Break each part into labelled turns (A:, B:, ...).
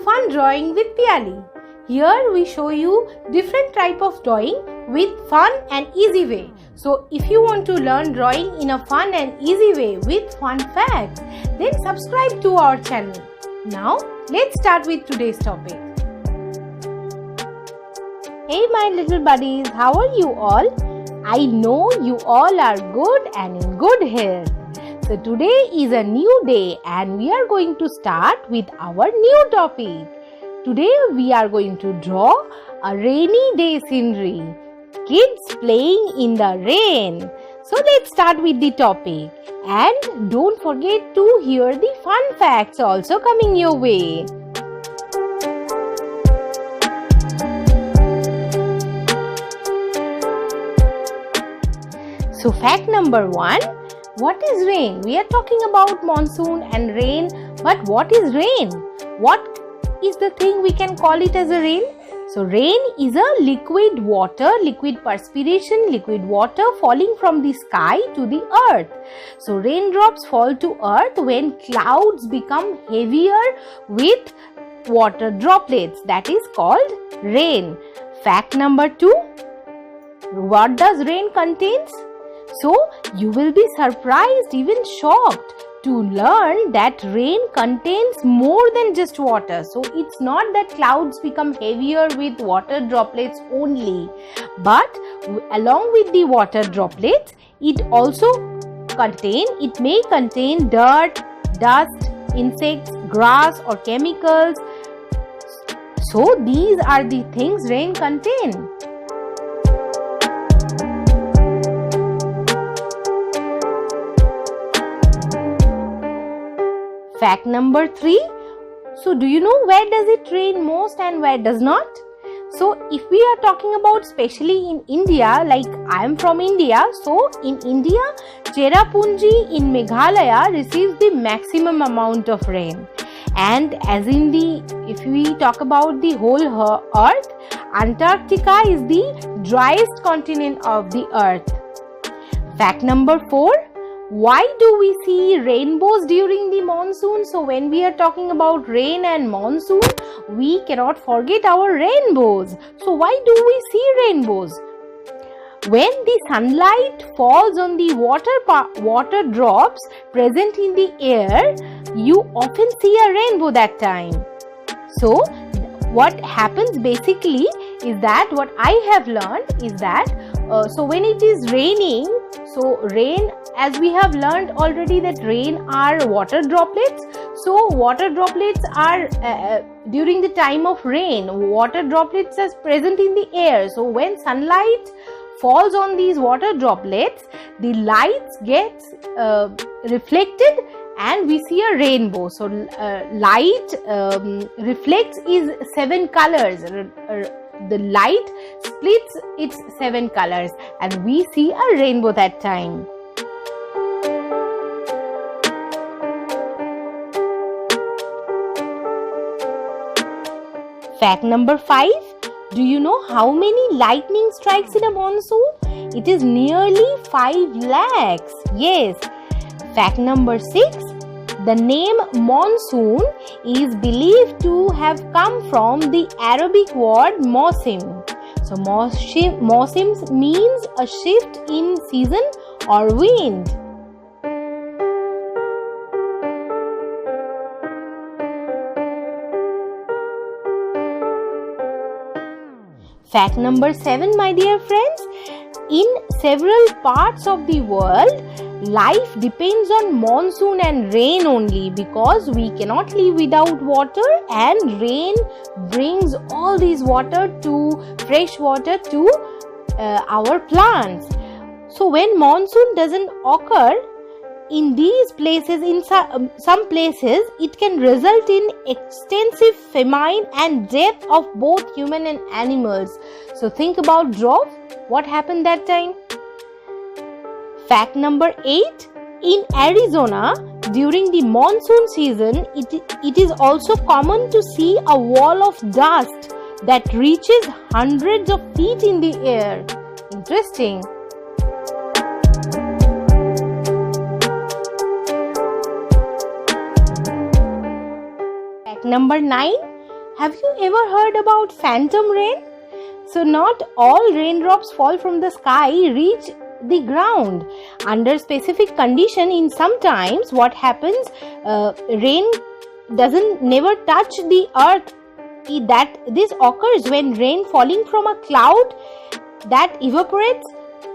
A: Fun Drawing with Piyali. Here we show you different type of drawing with fun and easy way. So if you want to learn drawing in a fun and easy way with fun facts, then subscribe to our channel. Now let's start with today's topic. Hey my little buddies, how are you all? I know you all are good and in good health. So today is a new day and we are going to start with our new topic. Today we are going to draw a rainy day scenery. Kids playing in the rain. So let's start with the topic. And don't forget to hear the fun facts also coming your way. So fact number 1. What is rain? We are talking about monsoon and rain, but what is rain? What is the thing we can call it as a rain? So rain is a liquid water, liquid perspiration, liquid water falling from the sky to the earth. So raindrops fall to earth when clouds become heavier with water droplets. That is called rain. Fact number 2. What does rain contains? So, you will be surprised, even shocked to learn that rain contains more than just water. So, it's not that clouds become heavier with water droplets only, but along with the water droplets, it may contain dirt, dust, insects, grass or chemicals. So, these are the things rain contains. Fact number 3. So do you know where does it rain most and where does not? So if we are talking about especially in India, like I am from India, so in India, Cherrapunji in Meghalaya receives the maximum amount of rain. And as in if we talk about the whole earth, Antarctica is the driest continent of the earth. Fact number 4. Why do we see rainbows during the monsoon? So when we are talking about rain and monsoon, we cannot forget our rainbows. So why do we see rainbows? When the sunlight falls on the water drops present in the air, you often see a rainbow that time. So what happens basically is that what I have learned is that so when it is raining, so rain, as we have learned already that rain are water droplets. So water droplets are during the time of rain, water droplets are present in the air. So when sunlight falls on these water droplets, the lights gets reflected and we see a rainbow. So light reflects is 7 colors. The light splits its 7 colors and we see a rainbow that time. Fact number 5. Do you know how many lightning strikes in a monsoon? It is nearly 5 lakhs. Yes. Fact number 6. The name monsoon is believed to have come from the Arabic word mausim. So mausim means a shift in season or wind. Fact number 7, my dear friends. In several parts of the world, life depends on monsoon and rain only because we cannot live without water, and rain brings all this fresh water to our plants. So when monsoon doesn't occur in these places, in some places, it can result in extensive famine and death of both human and animals. So think about drought. What happened that time? Fact number 8. In Arizona, during the monsoon season, it is also common to see a wall of dust that reaches hundreds of feet in the air. Interesting. Fact number 9. Have you ever heard about phantom rain? So not all raindrops fall from the sky reach the ground. Under specific condition, in sometimes what happens, rain doesn't never touch the earth. That this occurs when rain falling from a cloud that evaporates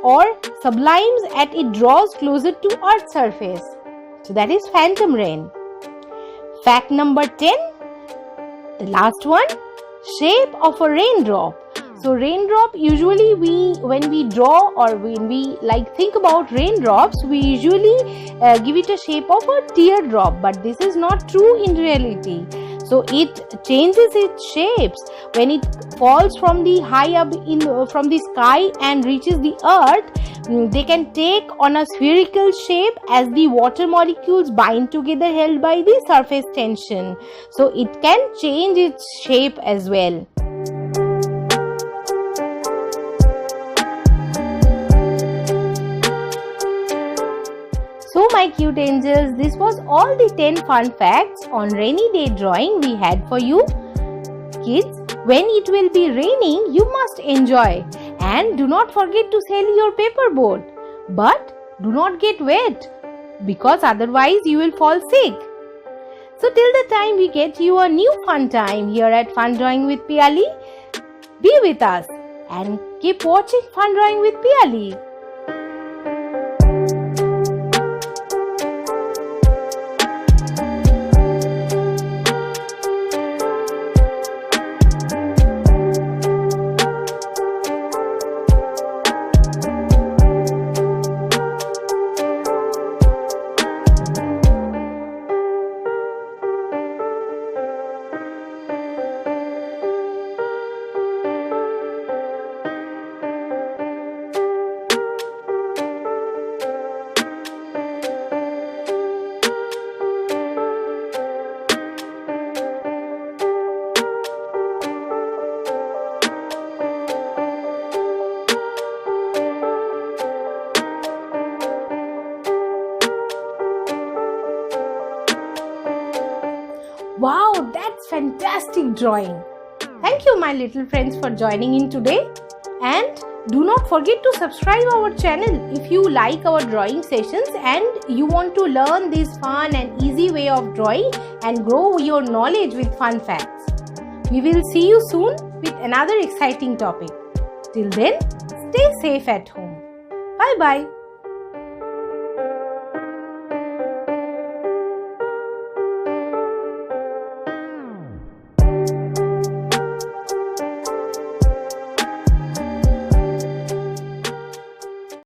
A: or sublimes as it draws closer to earth's surface. So that is phantom rain. Fact number 10, the last one, shape of a raindrop. So raindrop, usually when we draw or when we think about raindrops, we usually give it a shape of a teardrop, but this is not true in reality. So it changes its shapes when it falls from the high up from the sky and reaches the earth. They can take on a spherical shape as the water molecules bind together, held by the surface tension. So it can change its shape as well. So my cute angels, this was all the 10 fun facts on rainy day drawing we had for you. Kids, when it will be raining, you must enjoy, and do not forget to sail your paper boat. But do not get wet, because otherwise you will fall sick. So till the time we get you a new fun time here at Fun Drawing with Piyali, be with us and keep watching Fun Drawing with Piyali. Wow, that's fantastic drawing. Thank you, my little friends, for joining in today. And do not forget to subscribe our channel if you like our drawing sessions and you want to learn this fun and easy way of drawing and grow your knowledge with fun facts. We will see you soon with another exciting topic. Till then, stay safe at home. Bye-bye.